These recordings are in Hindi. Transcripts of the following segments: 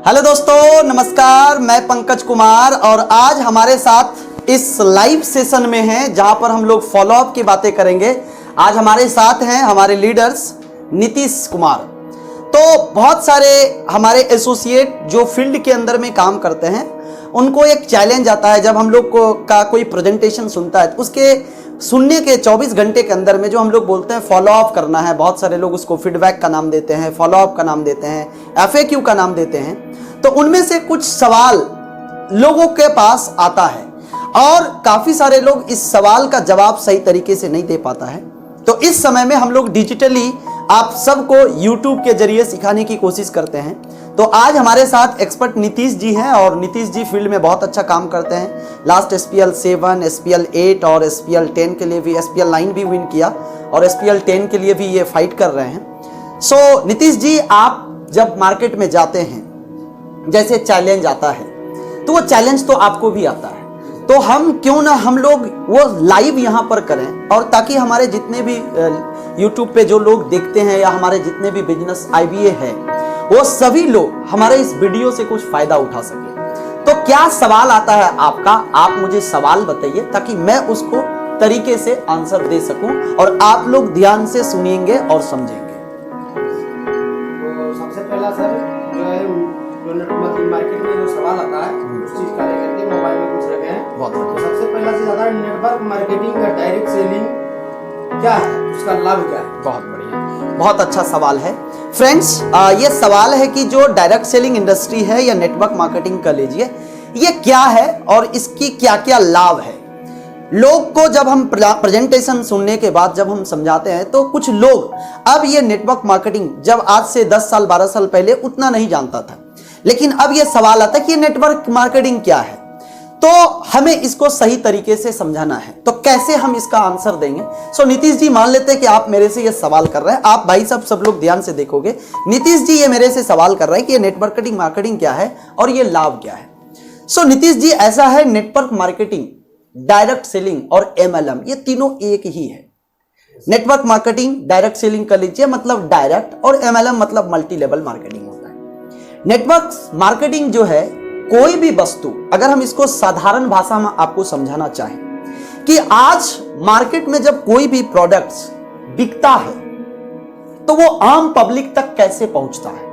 हेलो दोस्तों, नमस्कार। मैं पंकज कुमार और आज हमारे साथ इस लाइव सेशन में हैं जहां पर हम लोग फॉलोअप की बातें करेंगे। आज हमारे साथ हैं हमारे लीडर्स नीतीश कुमार। तो बहुत सारे हमारे एसोसिएट जो फील्ड के अंदर में काम करते हैं उनको एक चैलेंज आता है जब हम लोग का कोई प्रेजेंटेशन सुनता है तो उसके सुनने के 24 घंटे के अंदर में जो हम लोग बोलते हैं फॉलोअप करना है। बहुत सारे लोग उसको फीडबैक का नाम देते हैं, फॉलोअप का नाम देते हैं, FAQ का नाम देते हैं। तो उनमें से कुछ सवाल लोगों के पास आता है और काफ़ी सारे लोग इस सवाल का जवाब सही तरीके से नहीं दे पाता है। तो इस समय में हम लोग डिजिटली आप सबको YouTube के जरिए सिखाने की कोशिश करते हैं। तो आज हमारे साथ एक्सपर्ट नीतीश जी हैं और नीतीश जी फील्ड में बहुत अच्छा काम करते हैं। लास्ट SPL 7, SPL 8 और SPL 10 के लिए भी, SPL 9 भी विन किया और SPL 10 के लिए भी ये फाइट कर रहे हैं। सो नीतीश जी, आप जब मार्केट में जाते हैं, जैसे चैलेंज आता है तो वो चैलेंज तो आपको भी आता है, तो हम क्यों ना हम लोग वो लाइव यहाँ पर करें और ताकि हमारे जितने भी YouTube पे जो लोग देखते हैं या हमारे जितने भी बिजनेस IBA है वो सभी लोग हमारे इस वीडियो से कुछ फायदा उठा सके। तो क्या सवाल आता है आपका, आप मुझे सवाल बताइए ताकि मैं उसको तरीके से आंसर दे सकूं और आप लोग ध्यान से सुनेंगे और समझेंगे। तो सबसे पहला सर जो है मार्केट में जो सवाल आता है उस चीज का लेकर के मोबाइल में पूछ रखे हैं। तो सबसे पहला चीज आता है नेटवर्क मार्केटिंग का डायरेक्ट सेलिंग क्या है, उसका लाभ क्या है। बहुत बढ़िया, बहुत अच्छा सवाल है फ्रेंड्स। ये सवाल है कि जो डायरेक्ट सेलिंग इंडस्ट्री है या नेटवर्क मार्केटिंग कर लीजिए, ये क्या है और इसकी क्या क्या लाभ है। लोग को जब हम प्रेजेंटेशन सुनने के बाद जब हम समझाते हैं तो कुछ लोग अब ये नेटवर्क मार्केटिंग जब आज से 10 साल 12 साल पहले उतना नहीं जानता था, लेकिन अब ये सवाल आता है कि ये नेटवर्क मार्केटिंग क्या है। तो हमें इसको सही तरीके से समझाना है, तो कैसे हम इसका आंसर देंगे। सो नीतीश जी, मान लेते हैं कि आप मेरे से ये सवाल कर रहे हैं, आप भाई साहब सब लोग ध्यान से देखोगे। नीतीश जी ये मेरे से सवाल कर रहे हैं कि ये नेटवर्क मार्केटिंग क्या है और ये लाभ क्या है। सो नीतीश जी, ऐसा है, नेटवर्क मार्केटिंग, डायरेक्ट सेलिंग और MLM ये तीनों एक ही है। नेटवर्क मार्केटिंग, डायरेक्ट सेलिंग कर लीजिए मतलब डायरेक्ट, और MLM मतलब मल्टी लेवल मार्केटिंग होता है। नेटवर्क मार्केटिंग जो है, कोई भी वस्तु, अगर हम इसको साधारण भाषा में आपको समझाना चाहें कि आज मार्केट में जब कोई भी प्रोडक्ट्स बिकता है तो वो आम पब्लिक तक कैसे पहुंचता है,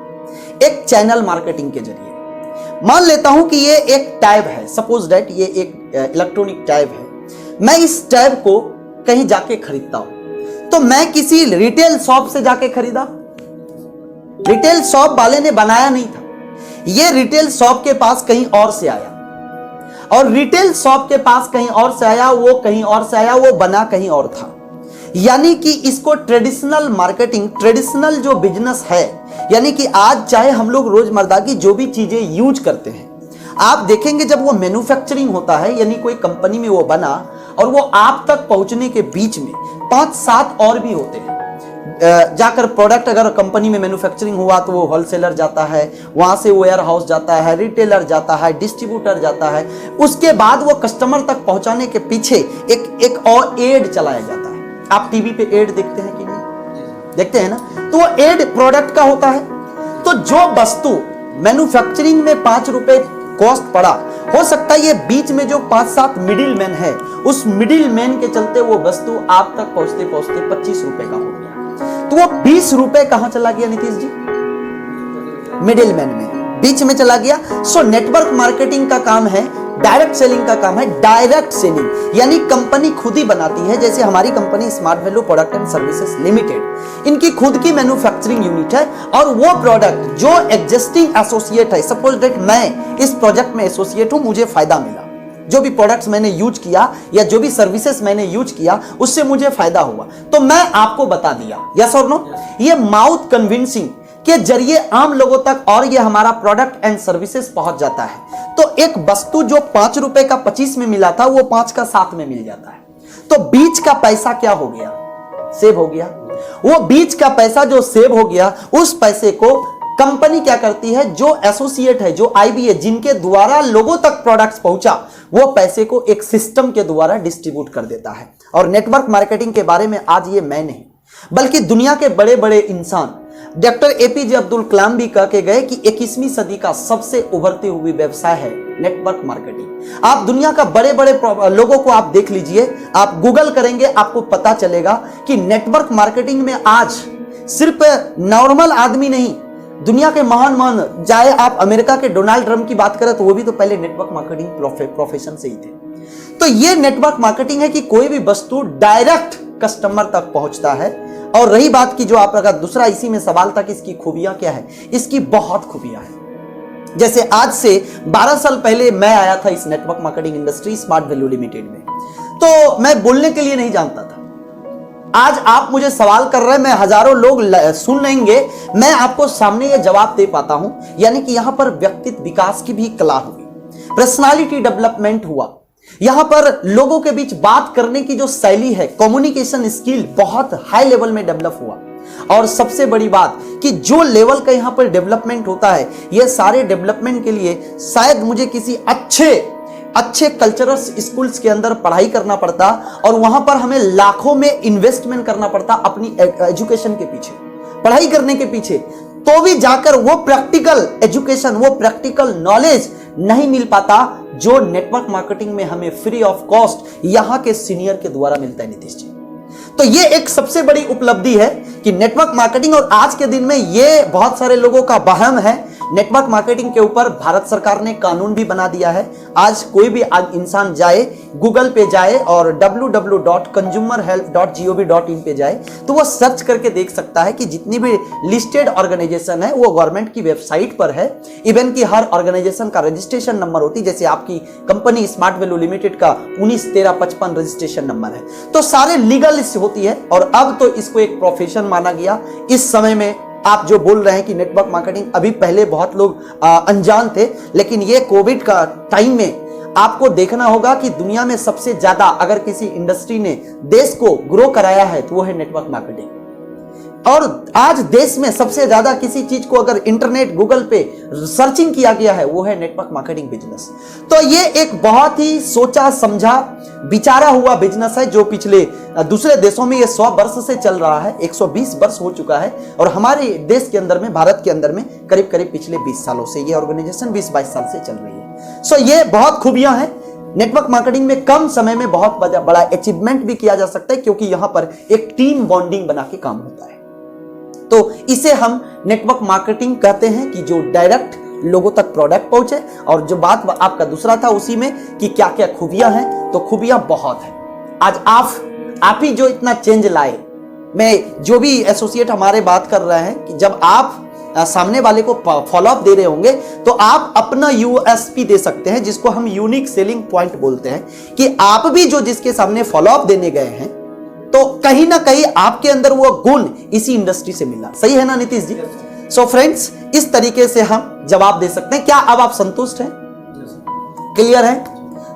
एक चैनल मार्केटिंग के जरिए। मान लेता हूं कि ये एक टैब है, सपोज दैट ये एक इलेक्ट्रॉनिक टैब है। मैं इस टैब को कहीं जाके खरीदता हूं, तो मैं किसी रिटेल शॉप से जाके खरीदा, रिटेल शॉप वाले ने बनाया नहीं था, ये रिटेल शॉप के पास कहीं और से आया और रिटेल शॉप के पास कहीं और से आया, वो कहीं और से आया, वो बना कहीं और था। यानी कि इसको ट्रेडिशनल मार्केटिंग, ट्रेडिशनल जो बिजनेस है, यानी कि आज चाहे हम लोग रोजमर्रा की जो भी चीजें यूज करते हैं, आप देखेंगे जब वो मैन्युफैक्चरिंग होता है, यानी कोई कंपनी में वो बना और वो आप तक पहुंचने के बीच में 5-7 और भी होते हैं। जाकर प्रोडक्ट अगर कंपनी में मैन्युफैक्चरिंग हुआ तो वो होलसेलर जाता है, वहां से वेयर हाउस जाता है, रिटेलर जाता है, डिस्ट्रीब्यूटर जाता है, उसके बाद वो कस्टमर तक पहुंचाने के पीछे एक और एड चलाया जाता है। आप टीवी पे एड देखते हैं कि नहीं, देखते हैं ना, तो वो एड प्रोडक्ट का होता है। तो जो वस्तु मैन्युफैक्चरिंग में 5 रुपए कॉस्ट पड़ा, हो सकता है ये बीच में जो 5-7 मिडिल मैन है, उस मिडिल मैन के चलते वो वस्तु आप तक पहुंचते पहुंचते 25 रुपए का हो गया, तो वो 20 रुपए कहां चला गया नीतीश जी, मिडिल मैन में, बीच में चला गया। सो नेटवर्क मार्केटिंग का काम है, डायरेक्ट सेलिंग का काम है डायरेक्ट सेलिंग, यानी कंपनी खुद ही बनाती है। जैसे हमारी company smart value product and services limited, इनकी खुद की मैन्युफैक्चरिंग यूनिट है और वो प्रोडक्ट जो एग्जिस्टिंग एसोसिएट है, सपोज दैट मैं इस प्रोजेक्ट में एसोसिएट हूं, मुझे फायदा मिला, जो भी प्रोडक्ट्स मैंने यूज किया या जो भी सर्विसेज मैंने यूज किया उससे मुझे फायदा हुआ, तो मैं आपको बता दिया, यस और नो। ये माउथ कन्विंसिंग के जरिए आम लोगों तक और ये हमारा प्रोडक्ट एंड सर्विसेज पहुंच जाता है। तो एक वस्तु जो 5 रुपए का 25 में मिला था वो 5 का 7 में मिल जाता है। तो बीच का पैसा क्या हो गया, सेव हो गया। वो बीच का पैसा जो सेव हो गया, उस पैसे को कंपनी क्या करती है, जो एसोसिएट है, जो IBA, जिनके द्वारा लोगों तक प्रोडक्ट्स पहुंचा, वो पैसे को एक सिस्टम के द्वारा डिस्ट्रीब्यूट कर देता है। और नेटवर्क मार्केटिंग के बारे में आज ये मैं नहीं, बल्कि दुनिया के बड़े बड़े इंसान डॉक्टर एपीजे अब्दुल कलाम भी कह के गए कि 21वीं सदी का सबसे उभरते हुए व्यवसाय है नेटवर्क मार्केटिंग। आप दुनिया का बड़े बड़े लोगों को आप देख लीजिए, आप गूगल करेंगे आपको पता चलेगा कि नेटवर्क मार्केटिंग में आज सिर्फ नॉर्मल आदमी नहीं, दुनिया के महान महान, चाहे आप अमेरिका के डोनाल्ड ट्रंप की बात करें तो वो भी तो पहले नेटवर्क मार्केटिंग प्रोफेशन से ही थे। तो ये नेटवर्क मार्केटिंग है कि कोई भी वस्तु डायरेक्ट कस्टमर तक पहुंचता है। और रही बात की जो आपका दूसरा इसी में सवाल था कि इसकी खूबियां क्या है, इसकी बहुत खूबियां हैं। जैसे आज से 12 साल पहले मैं आया था इस network marketing industry smart value limited में, तो मैं बोलने के लिए नहीं जानता था। आज आप मुझे सवाल कर रहे हैं, मैं हजारों लोग सुन लेंगे, मैं आपको सामने ये जवाब दे पाता हूं। यानी कि यहां पर व्यक्तित्व विकास की भी कला हुई, पर्सनालिटी डेवलपमेंट हुआ, यहां पर लोगों के बीच बात करने की जो शैली है, कम्युनिकेशन स्किल बहुत हाई लेवल में डेवलप हुआ। और सबसे बड़ी बात कि जो लेवल का यहां पर डेवलपमेंट होता है, ये सारे डेवलपमेंट के लिए शायद मुझे किसी अच्छे कल्चरल स्कूल्स के अंदर पढ़ाई करना पड़ता और वहां पर हमें लाखों में इन्वेस्टमेंट करना पड़ता अपनी एजुकेशन के पीछे, पढ़ाई करने के पीछे, तो भी जाकर वो प्रैक्टिकल एजुकेशन, वो प्रैक्टिकल नॉलेज नहीं मिल पाता जो नेटवर्क मार्केटिंग में हमें फ्री ऑफ कॉस्ट यहां के सीनियर के द्वारा मिलता है। नीतीश जी, तो ये एक सबसे बड़ी उपलब्धि है कि नेटवर्क मार्केटिंग, और आज के दिन में ये बहुत सारे लोगों का वहम है। नेटवर्क मार्केटिंग के ऊपर भारत सरकार ने कानून भी बना दिया है। आज कोई भी इंसान जाए, गूगल पे जाए और www.consumerhelp.gov.in पे जाए तो वो सर्च करके देख सकता है कि जितनी भी लिस्टेड ऑर्गेनाइजेशन है वो गवर्नमेंट की वेबसाइट पर है। इवन कि हर ऑर्गेनाइजेशन का रजिस्ट्रेशन नंबर होती है, जैसे आपकी कंपनी स्मार्ट वैल्यू लिमिटेड का 191355 रजिस्ट्रेशन नंबर है, तो सारे लीगल होती है। और अब तो इसको एक प्रोफेशन माना गया। इस समय में आप जो बोल रहे हैं कि नेटवर्क मार्केटिंग, अभी पहले बहुत लोग अनजान थे, लेकिन ये कोविड का टाइम में आपको देखना होगा कि दुनिया में सबसे ज्यादा अगर किसी इंडस्ट्री ने देश को ग्रो कराया है तो वो है नेटवर्क मार्केटिंग। और आज देश में सबसे ज्यादा किसी चीज को अगर इंटरनेट गूगल पे सर्चिंग किया गया है वो है नेटवर्क मार्केटिंग बिजनेस। तो ये एक बहुत ही सोचा समझा विचारा हुआ बिजनेस है जो पिछले दूसरे देशों में ये 100 वर्ष से चल रहा है, 120 वर्ष हो चुका है। और हमारे देश के अंदर में, भारत के अंदर में करीब करीब पिछले 20 सालों से ये ऑर्गेनाइजेशन 20-22 साल से चल रही है। सो ये बहुत खूबियां हैं नेटवर्क मार्केटिंग में। कम समय में बहुत बड़ा अचीवमेंट भी किया जा सकता है क्योंकि यहां पर एक टीम बॉन्डिंग बना के काम होता है। तो इसे हम नेटवर्क मार्केटिंग कहते हैं कि जो डायरेक्ट लोगों तक प्रोडक्ट पहुंचे। और जो बात आपका दूसरा था उसी में कि क्या क्या खूबियां हैं, तो खूबियां बहुत हैं। आज आप ही जो इतना चेंज लाए, मैं जो भी एसोसिएट हमारे बात कर रहे हैं कि जब आप सामने वाले को फॉलो अप दे रहे होंगे तो आप अपना यूएसपी दे सकते हैं, जिसको हम यूनिक सेलिंग पॉइंट बोलते हैं, कि आप भी जो जिसके सामने फॉलो अप देने गए हैं तो कहीं ना कहीं आपके अंदर वो गुण इसी इंडस्ट्री से मिला। सही है ना नीतीश जी? सो फ्रेंड्स, इस तरीके से हम जवाब दे सकते हैं। क्या अब आप संतुष्ट हैं? क्लियर है?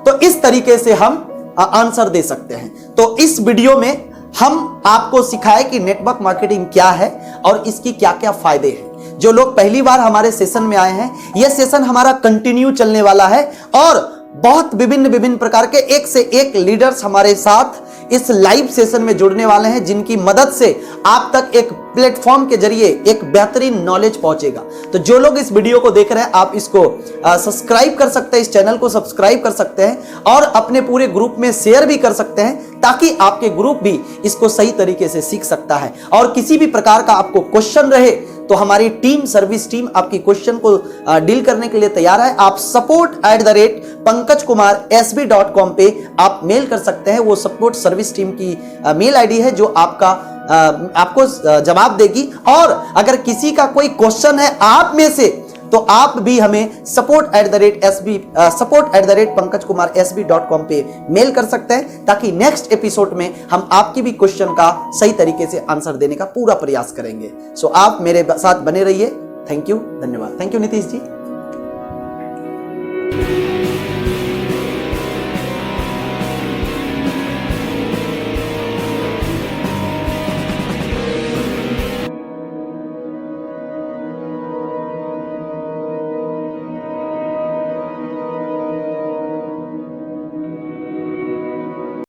तो इस तरीके से हम आंसर दे सकते हैं। तो इस वीडियो में हम आपको सिखाए कि नेटवर्क मार्केटिंग क्या है और इसकी क्या क्या फायदे हैं। जो लोग पहली बार हमारे सेशन में आए हैं, यह सेशन हमारा कंटिन्यू चलने वाला है और बहुत विभिन्न प्रकार के एक से एक लीडर्स हमारे साथ इस लाइव सेशन में जुड़ने वाले हैं, जिनकी मदद से आप तक एक प्लेटफॉर्म के जरिए एक बेहतरीन नॉलेज पहुंचेगा। तो जो लोग इस वीडियो को देख रहे हैं, आप इसको सब्सक्राइब कर सकते हैं, इस चैनल को सब्सक्राइब कर सकते हैं और अपने पूरे ग्रुप में शेयर भी कर सकते हैं, ताकि आपके ग्रुप भी इसको सही तरीके से सीख सकता है। और किसी भी प्रकार का आपको क्वेश्चन रहे तो हमारी टीम, सर्विस टीम आपकी क्वेश्चन को डील करने के लिए तैयार है। आप support@pankajkumarsb.com पे आप मेल कर सकते हैं। वो सपोर्ट सर्विस टीम की मेल आईडी है जो आपको जवाब देगी। और अगर किसी का कोई क्वेश्चन है आप में से, तो आप भी हमें support@pankajkumarsb.com पे मेल कर सकते हैं, ताकि नेक्स्ट एपिसोड में हम आपकी भी क्वेश्चन का सही तरीके से आंसर देने का पूरा प्रयास करेंगे। सो आप मेरे साथ बने रहिए। थैंक यू, धन्यवाद। Thank you Nitish ji.